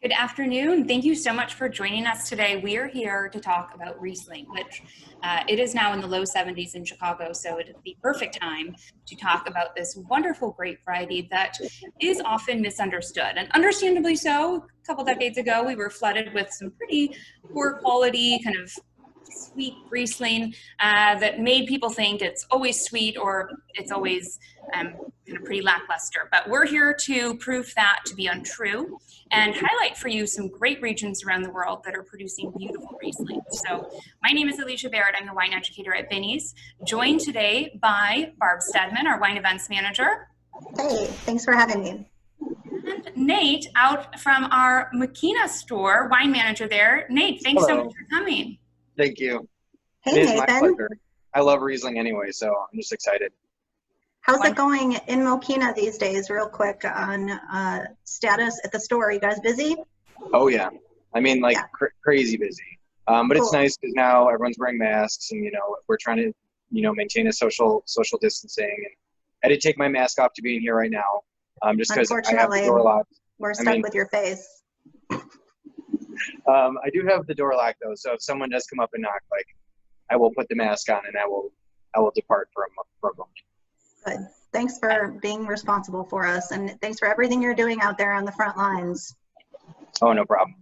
Good afternoon. Thank you so much for joining us today. We are here to talk about Riesling, which it is now in the low 70s in Chicago, so it is the perfect time to talk about this wonderful grape variety that is often misunderstood, and understandably so. A couple decades ago, we were flooded with some pretty poor quality, kind of sweet Riesling that made people think it's always sweet or it's always kind of pretty lackluster. But we're here to prove that to be untrue and highlight for you some great regions around the world that are producing beautiful Riesling. So my name is Alicia Barrett. I'm the wine educator at Binny's, joined today by Barb Stedman, our wine events manager. Hey, thanks for having me. And Nate, out from our Makina store, wine manager there. Nate, thanks so much for coming. Thank you. Hey, It is Nathan. my pleasure. I love Riesling anyway, so I'm just excited. How's it going in Mokina these days, real quick, on status at the store? Are you guys busy? Oh yeah, I mean like Yeah. crazy busy. But it's Cool. nice because now everyone's wearing masks, and we're trying to maintain a social distancing. And I did take my mask off to be in here right now, just because I have the Unfortunately, door locked. we're stuck with your face. I do have the door locked though, so if someone does come up and knock, like I will put the mask on and I will depart for a moment. Good. Thanks for being responsible for us, and thanks for everything you're doing out there on the front lines. Oh, no problem.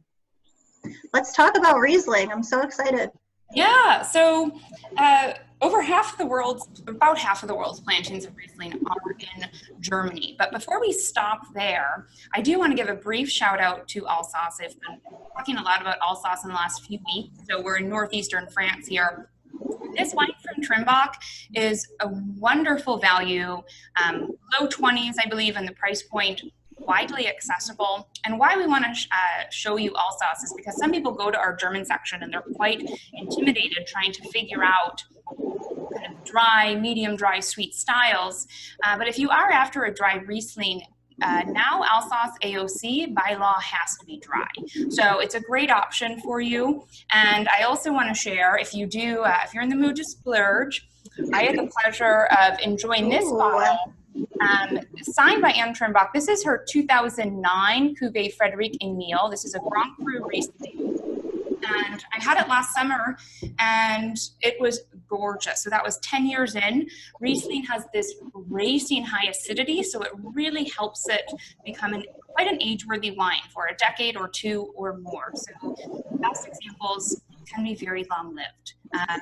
Let's talk about Riesling. I'm so excited. Yeah, so about half of the world's plantings of Riesling are in Germany. But before we stop there, I do want to give a brief shout out to Alsace. I've been talking a lot about Alsace in the last few weeks. So we're in northeastern France here. This wine from Trimbach is a wonderful value, low 20s, I believe, and the price point widely accessible. And why we want to show you Alsace is because some people go to our German section and they're quite intimidated trying to figure out kind of dry, medium dry, sweet styles. But if you are after a dry Riesling, now Alsace AOC by law has to be dry. So it's a great option for you. And I also want to share, if you're in the mood to splurge, I had the pleasure of enjoying this bottle, signed by Anne Trimbach. This is her 2009 Cuvée Frédéric Emile. This is a Grand Cru Riesling. And I had it last summer, and it was gorgeous. So that was 10 years in. Riesling has this racing high acidity, so it really helps it become quite an age-worthy wine for a decade or two or more. So the best examples can be very long-lived.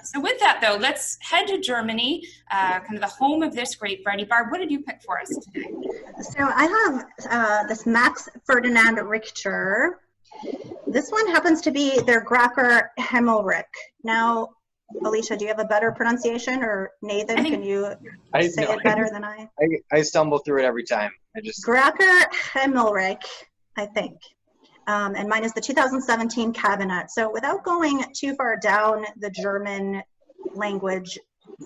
So with that, though, let's head to Germany, kind of the home of this grape variety. Barb, what did you pick for us today? So I have this Max Ferdinand Richter. This one happens to be their Gracker Hemmelrick. Now, Alicia, do you have a better pronunciation, or Nathan, can you say it better than I? I stumble through it every time. Gracker Hemmelrick, I think. And mine is the 2017 Cabinet. So without going too far down the German language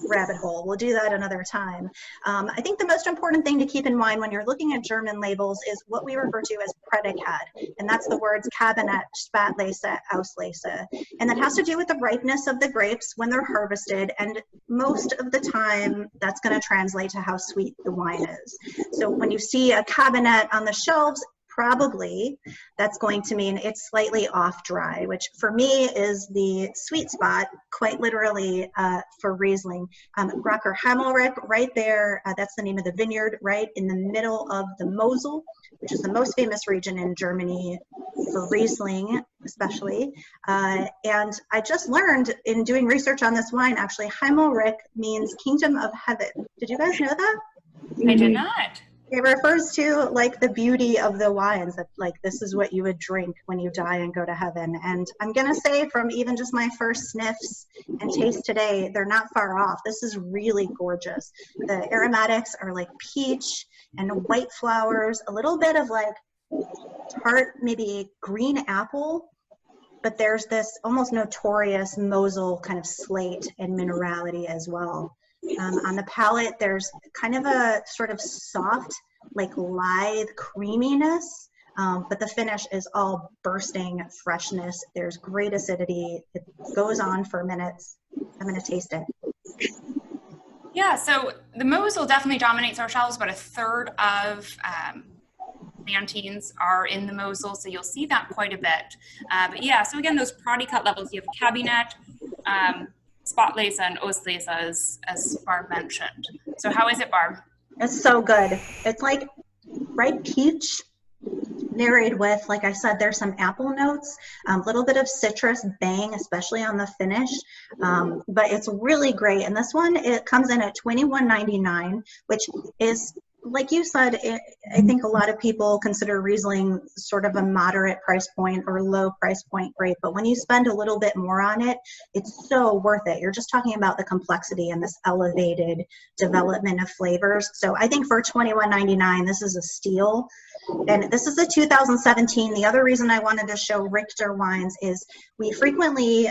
rabbit hole, we'll do that another time. I think the most important thing to keep in mind when you're looking at German labels is what we refer to as Prädikat, and that's the words Cabinet, Spätlese, Auslese, and that has to do with the ripeness of the grapes when they're harvested, and most of the time that's going to translate to how sweet the wine is. So when you see a Cabinet on the shelves, probably that's going to mean it's slightly off dry, which for me is the sweet spot, quite literally, for Riesling. Gracker Hemmelrick, right there, that's the name of the vineyard, right in the middle of the Mosel, which is the most famous region in Germany for Riesling, especially. And I just learned in doing research on this wine, actually, Hemmelrick means kingdom of heaven. Did you guys know that? I did not. It refers to like the beauty of the wines, that like this is what you would drink when you die and go to heaven. And I'm gonna say from even just my first sniffs and taste today, they're not far off. This is really gorgeous. The aromatics are like peach and white flowers, a little bit of like tart, maybe green apple, but there's this almost notorious Mosel kind of slate and minerality as well. On the palate, there's kind of a sort of soft, like lithe creaminess, but the finish is all bursting freshness. There's great acidity. It goes on for minutes. I'm going to taste it. Yeah, so the Mosel definitely dominates our shelves, but a third of plantings are in the Mosel, so you'll see that quite a bit. But yeah, so again, those Prodi cut levels, you have Cabinet, Spotlese, and Ostlese, as Barb mentioned. So how is it, Barb? It's so good. It's like ripe peach married with, like I said, there's some apple notes, a little bit of citrus bang, especially on the finish. But it's really great. And this one, it comes in at $21.99, which is, like you said, I think a lot of people consider Riesling sort of a moderate price point or low price point grape, but when you spend a little bit more on it, it's so worth it. You're just talking about the complexity and this elevated development of flavors. So I think for $21.99, this is a steal. And this is a 2017. The other reason I wanted to show Richter wines is we frequently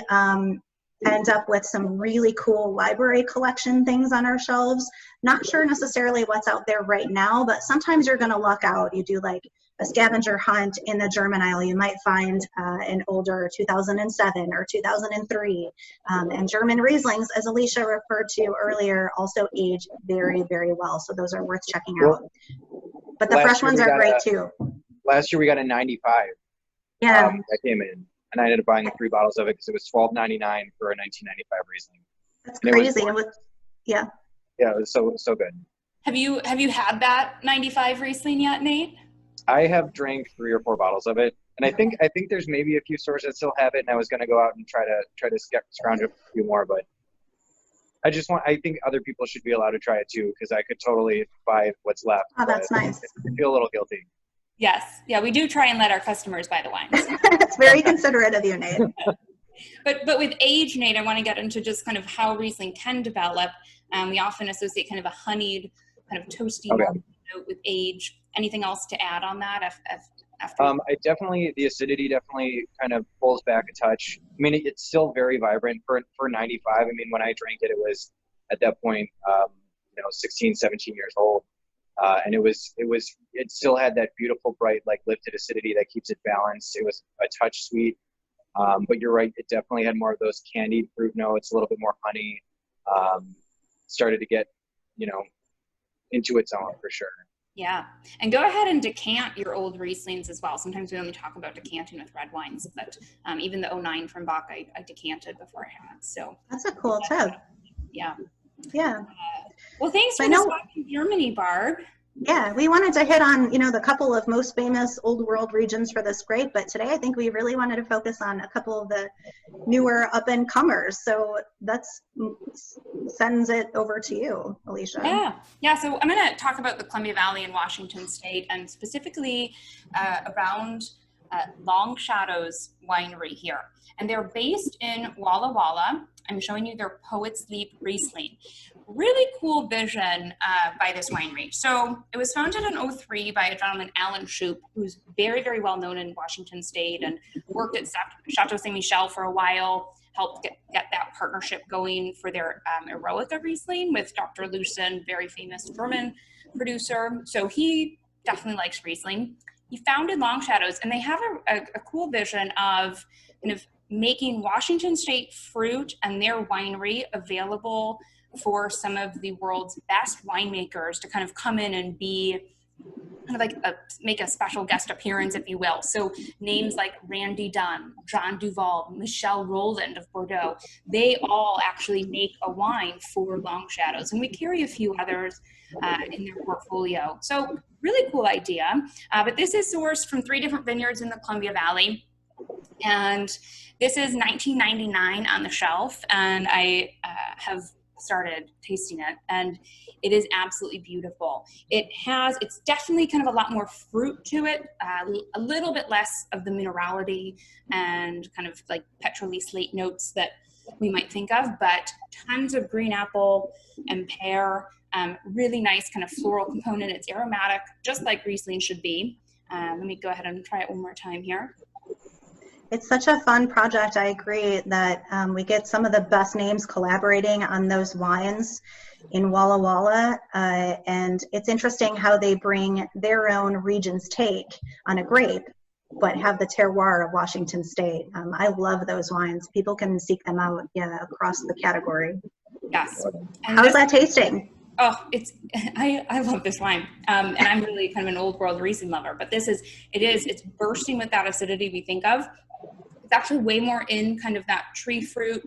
end up with some really cool library collection things on our shelves. Not sure necessarily what's out there right now, but sometimes you're going to luck out. You do like a scavenger hunt in the German aisle, you might find an older 2007 or 2003. And German Rieslings, as Alicia referred to earlier, also age very, very well. So those are worth checking out. But the fresh ones are great too. Last year we got a 95. Yeah. That came in. And I ended up buying 3 bottles of it because it was $12.99 for a 1995 Riesling. That's crazy. Yeah. Yeah, it was so good. Have you had that 95 Riesling yet, Nate? I have drank 3 or 4 bottles of it, and I think there's maybe a few stores that still have it, and I was going to go out and try to scrounge up a few more, but I think other people should be allowed to try it too, because I could totally buy what's left. Oh, that's nice. I feel a little guilty. Yes. Yeah, we do try and let our customers buy the wines. It's very considerate of you, Nate. But with age, Nate, I want to get into just kind of how Riesling can develop. We often associate kind of a honeyed, kind of toasty note with age. Anything else to add on that? The acidity definitely kind of pulls back a touch. I mean, it's still very vibrant for 95. I mean, when I drank it, it was at that point, 16, 17 years old. And it still had that beautiful, bright, like lifted acidity that keeps it balanced. It was a touch sweet, but you're right. It definitely had more of those candied fruit notes, a little bit more honey. Started to get, into its own for sure. Yeah. And go ahead and decant your old Rieslings as well. Sometimes we only talk about decanting with red wines, but even the 09 from Bach, I decanted beforehand. So that's a cool tip. Yeah. Yeah. Well, thanks for this walk in Germany, Barb. Yeah, we wanted to hit on, the couple of most famous old world regions for this grape, but today I think we really wanted to focus on a couple of the newer up and comers. So that's sends it over to you, Alicia. Yeah. So I'm going to talk about the Columbia Valley in Washington State, and specifically around Long Shadows Winery here. And they're based in Walla Walla. I'm showing you their Poet's Leap Riesling. Really cool vision by this winery. So it was founded in 2003 by a gentleman, Alan Shoup, who's very, very well known in Washington State and worked at Chateau Saint Michel for a while, helped get that partnership going for their Eroica Riesling with Dr. Lucen, very famous German producer. So he definitely likes Riesling. He founded Long Shadows, and they have a cool vision of kind of making Washington State fruit and their winery available for some of the world's best winemakers to kind of come in and be kind of like make a special guest appearance, if you will. So names like Randy Dunn, John Duval, Michel Roland of Bordeaux, they all actually make a wine for Long Shadows. And we carry a few others in their portfolio. So really cool idea. But this is sourced from 3 different vineyards in the Columbia Valley. And this is $19.99 on the shelf. And I have started tasting it, and it is absolutely beautiful. It's definitely kind of a lot more fruit to it, a little bit less of the minerality and kind of like petrol-y slate notes that we might think of, but tons of green apple and pear, really nice kind of floral component. It's aromatic, just like Riesling should be. Let me go ahead and try it one more time here. It's such a fun project. I agree that we get some of the best names collaborating on those wines in Walla Walla. And it's interesting how they bring their own region's take on a grape, but have the terroir of Washington State. I love those wines. People can seek them out across the category. Yes. And how's that tasting? Oh, I love this wine. And I'm really kind of an old world Riesling lover, but it's bursting with that acidity we think of. It's actually way more in kind of that tree fruit,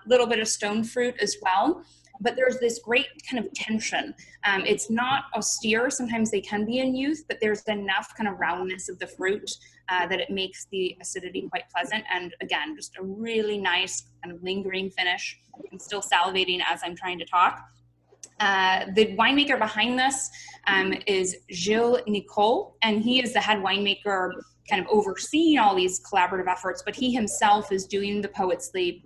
little bit of stone fruit as well. But there's this great kind of tension. It's not austere. Sometimes they can be in youth, but there's enough kind of roundness of the fruit that it makes the acidity quite pleasant. And again, just a really nice kind of lingering finish. I'm still salivating as I'm trying to talk. The winemaker behind this is Gilles Nicole, and he is the head winemaker kind of overseeing all these collaborative efforts, but he himself is doing the Poet's Leap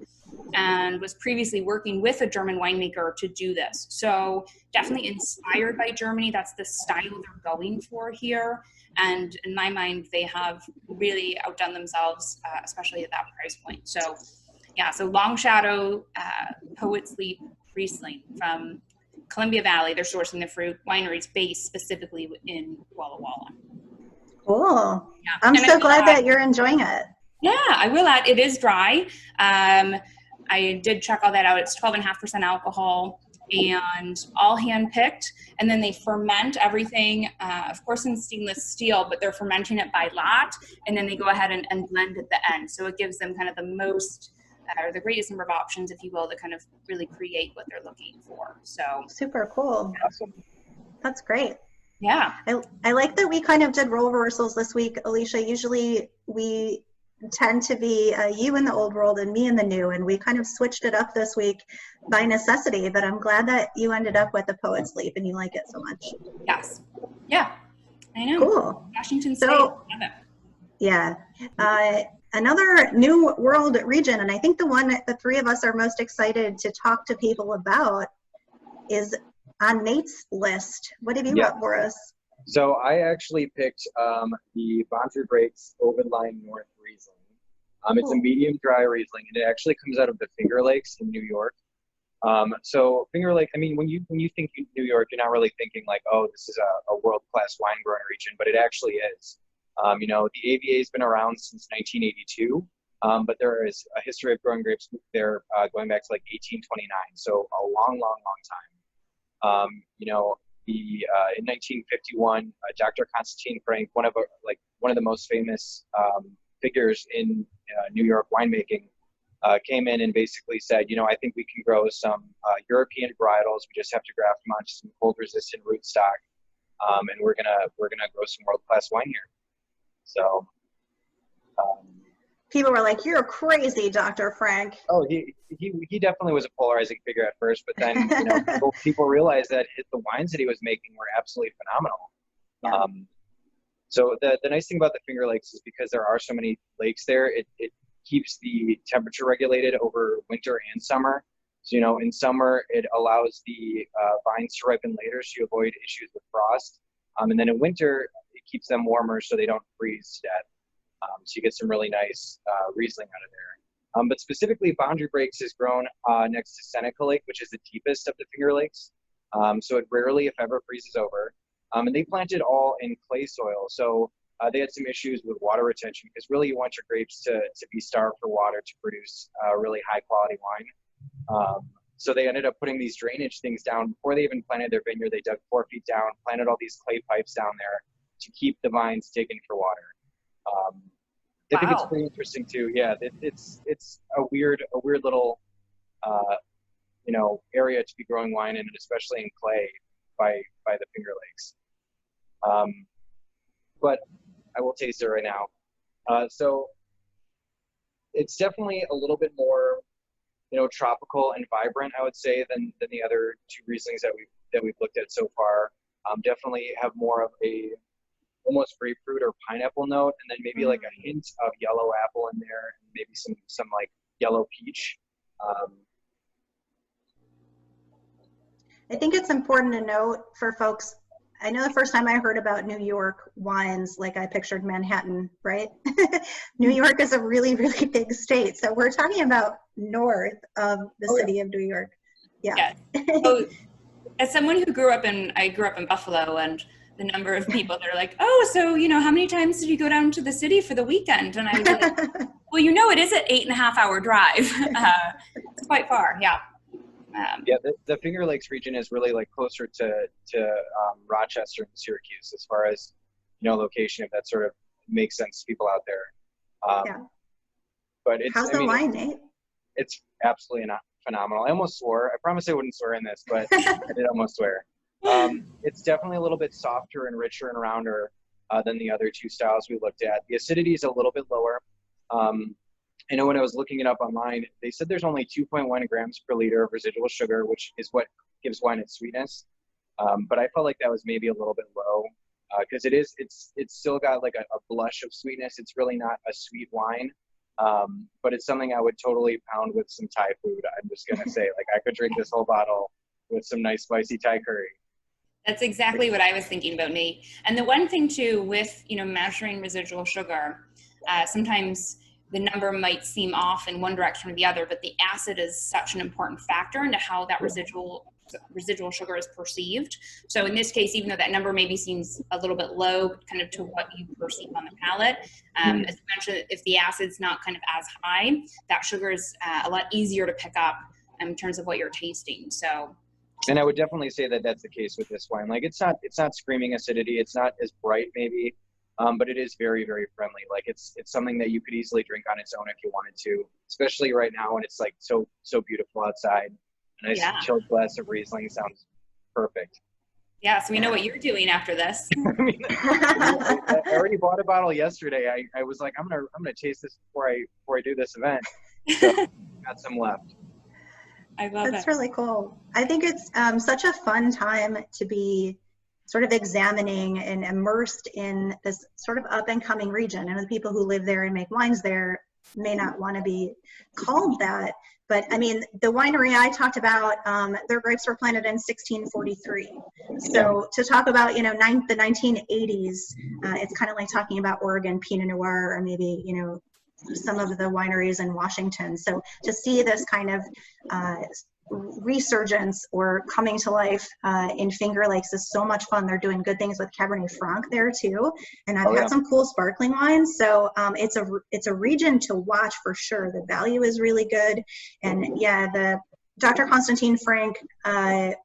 and was previously working with a German winemaker to do this. So definitely inspired by Germany. That's the style they're going for here. And in my mind, they have really outdone themselves, especially at that price point. So yeah, so Long Shadow, Poet's Leap, Riesling from Columbia Valley. They're sourcing the fruit. Wineries based specifically in Walla Walla. Cool. Yeah. I'm so glad that you're enjoying it. Yeah, I will add, it is dry. I did check all that out. It's 12.5% alcohol and all hand picked. And then they ferment everything, of course in stainless steel, but they're fermenting it by lot. And then they go ahead and blend at the end. So it gives them kind of the most, or the greatest number of options, if you will, to kind of really create what they're looking for. So super cool. Awesome. That's great. Yeah. I like that we kind of did role reversals this week, Alicia. Usually we tend to be you in the old world and me in the new, and we kind of switched it up this week by necessity, but I'm glad that you ended up with the Poet's Leap and you like it so much. Yes. Yeah, I know. Cool. Washington State. So, yeah. Another new world region, and I think the one that the three of us are most excited to talk to people about is on Nate's list. What have you got for us? So I actually picked the Boundary Breaks Ovidline North Riesling. It's a medium dry Riesling, and it actually comes out of the Finger Lakes in New York. So Finger Lake, I mean, when you think New York, you're not really thinking like, oh, this is a world-class wine growing region, but it actually is. You know, the AVA has been around since 1982, but there is a history of growing grapes there going back to like 1829, so a long, long, long time. You know, in 1951, Dr. Constantine Frank, one of the most famous figures in New York winemaking, came in and basically said, you know, I think we can grow some European varietals. We just have to graft them onto some cold-resistant rootstock, and we're gonna grow some world-class wine here. So people were like, "You're crazy, Dr. Frank." Oh, he definitely was a polarizing figure at first, but then you know people realized that the wines that he was making were absolutely phenomenal. Yeah. So the nice thing about the Finger Lakes is because there are so many lakes there, it keeps the temperature regulated over winter and summer. So, you know, in summer, it allows the vines to ripen later, so you avoid issues with frost. And then in winter, it keeps them warmer so they don't freeze to death. So you get some really nice Riesling out of there. But specifically, Boundary Breaks is grown next to Seneca Lake, which is the deepest of the Finger Lakes. So it rarely, if ever, freezes over. And they planted all in clay soil. So they had some issues with water retention because really you want your grapes to be starved for water to produce really high quality wine. So they ended up putting these drainage things down before they even planted their vineyard. They dug 4 feet down, planted all these clay pipes down there to keep the vines digging for water. I think it's pretty interesting too. Yeah, it's a weird little you know, area to be growing wine in, and especially in clay by the Finger Lakes. But I will taste it right now. So it's definitely a little bit more, you know, tropical and vibrant, I would say, than the other 2 Rieslings that we've looked at so far. Definitely have more of a almost grapefruit or pineapple note, and then maybe like a hint of yellow apple in there, and maybe some like yellow peach. I think it's important to note for folks, I know the first time I heard about New York wines, like I pictured Manhattan, right? New York is a really, really big state. So we're talking about north of the city of New York. Yeah. So, as someone who I grew up in Buffalo, and the number of people that are like, oh, so, you know, how many times did you go down to the city for the weekend? And I was like, well, you know, it is an 8.5-hour drive. It's quite far. Yeah. Yeah, the Finger Lakes region is really like closer to Rochester and Syracuse as far as, location, if that sort of makes sense to people out there. Yeah. But it's, How's the wine, Nate? it's absolutely not phenomenal. I almost swore. I promised I wouldn't swear in this, but I did almost swear. It's definitely a little bit softer and richer and rounder than the other two styles we looked at. The acidity is a little bit lower. I know when I was looking it up online, they said there's only 2.1 grams per liter of residual sugar, which is what gives wine its sweetness. But I felt like that was maybe a little bit low because it's still got like a blush of sweetness. It's really not a sweet wine, but it's something I would totally pound with some Thai food. I'm just gonna say, like, I could drink this whole bottle with some nice spicy Thai curry. That's exactly what I was thinking about, Nate. And the one thing too with, measuring residual sugar, sometimes the number might seem off in one direction or the other, but the acid is such an important factor into how that residual sugar is perceived. So in this case, even though that number maybe seems a little bit low kind of to what you perceive on the palate, as you mentioned, if the acid's not kind of as high, that sugar is a lot easier to pick up in terms of what you're tasting. So. And I would definitely say that that's the case with this wine. Like, it's not screaming acidity. It's not as bright maybe, but it is very, very friendly. Like, it's something that you could easily drink on its own if you wanted to, especially right now when it's like so beautiful outside. A nice chilled glass of Riesling sounds perfect. Yeah, so we know what you're doing after this. I mean, I already bought a bottle yesterday. I was like, I'm gonna taste this before I do this event. So got some left. I love That's it. really cool. I think it's such a fun time to be sort of examining and immersed in this sort of up and coming region. And the people who live there and make wines there may not want to be called that. But I mean, the winery I talked about, their grapes were planted in 1643. So to talk about, the 1980s, it's kind of like talking about Oregon Pinot Noir or maybe, some of the wineries in Washington. So to see this kind of resurgence or coming to life in Finger Lakes is so much fun. They're doing good things with Cabernet Franc there too, and I've had some cool sparkling wines. So it's a region to watch for sure. The value is really good, and the Dr. Constantine Frank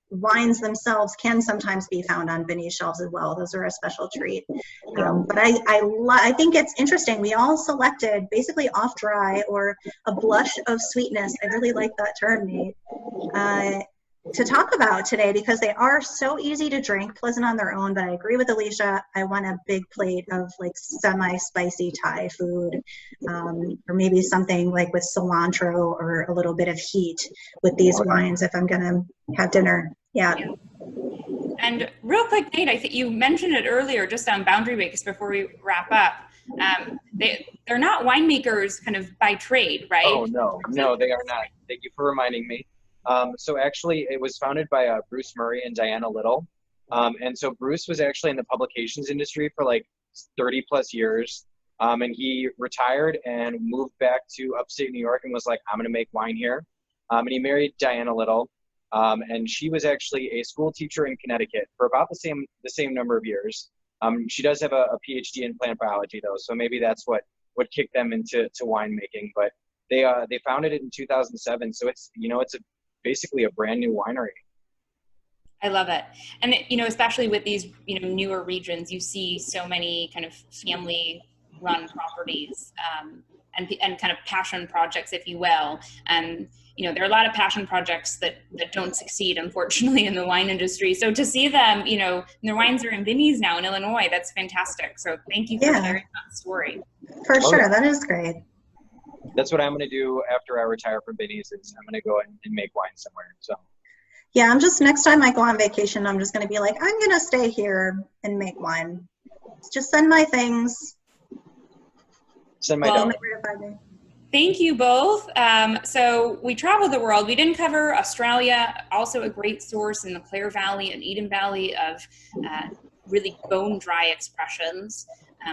wines themselves can sometimes be found on Binny's shelves as well. Those are a special treat. But I think it's interesting. We all selected basically off dry or a blush of sweetness. I really like that term, Nate, to talk about today because they are so easy to drink, pleasant on their own. But I agree with Alicia. I want a big plate of like semi-spicy Thai food, or maybe something like with cilantro or a little bit of heat with these wines if I'm gonna have dinner. Yeah. And real quick, Nate, I think you mentioned it earlier just on Boundary Bakers before we wrap up. They're not winemakers kind of by trade, right? Oh, no, they are not. Thank you for reminding me. So actually, it was founded by Bruce Murray and Diana Little. And so Bruce was actually in the publications industry for like 30 plus years. And he retired and moved back to upstate New York and was like, I'm going to make wine here. And he married Diana Little. And she was actually a school teacher in Connecticut for about the same number of years. She does have a PhD in plant biology though. So maybe that's what kicked them into winemaking. But they founded it in 2007. So it's basically a brand new winery. I love it. And, especially with these, newer regions, you see so many kind of family run properties, and kind of passion projects, if you will. And, there are a lot of passion projects that don't succeed, unfortunately, in the wine industry. So to see them, their wines are in Binny's now in Illinois, that's fantastic. So thank you for sharing that story. For sure. That is great. That's what I'm going to do after I retire from Binny's is I'm going to go and make wine somewhere. So. Yeah, next time I go on vacation, I'm just going to be like, I'm going to stay here and make wine. Just send my things. Send my dog. Thank you both. So we traveled the world. We didn't cover Australia, also a great source in the Clare Valley and Eden Valley of really bone dry expressions.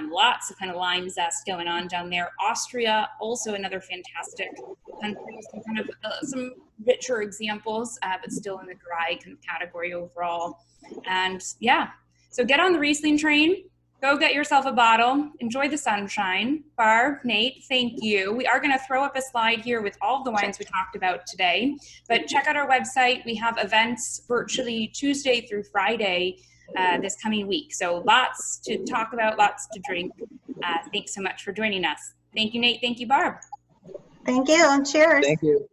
Lots of kind of lime zest going on down there. Austria, also another fantastic country, some richer examples, but still in the dry kind of category overall. And so get on the Riesling train. Go get yourself a bottle. Enjoy the sunshine. Barb, Nate, thank you. We are going to throw up a slide here with all of the wines we talked about today. But check out our website. We have events virtually Tuesday through Friday this coming week. So lots to talk about, lots to drink. Thanks so much for joining us. Thank you, Nate. Thank you, Barb. Thank you. Cheers. Thank you.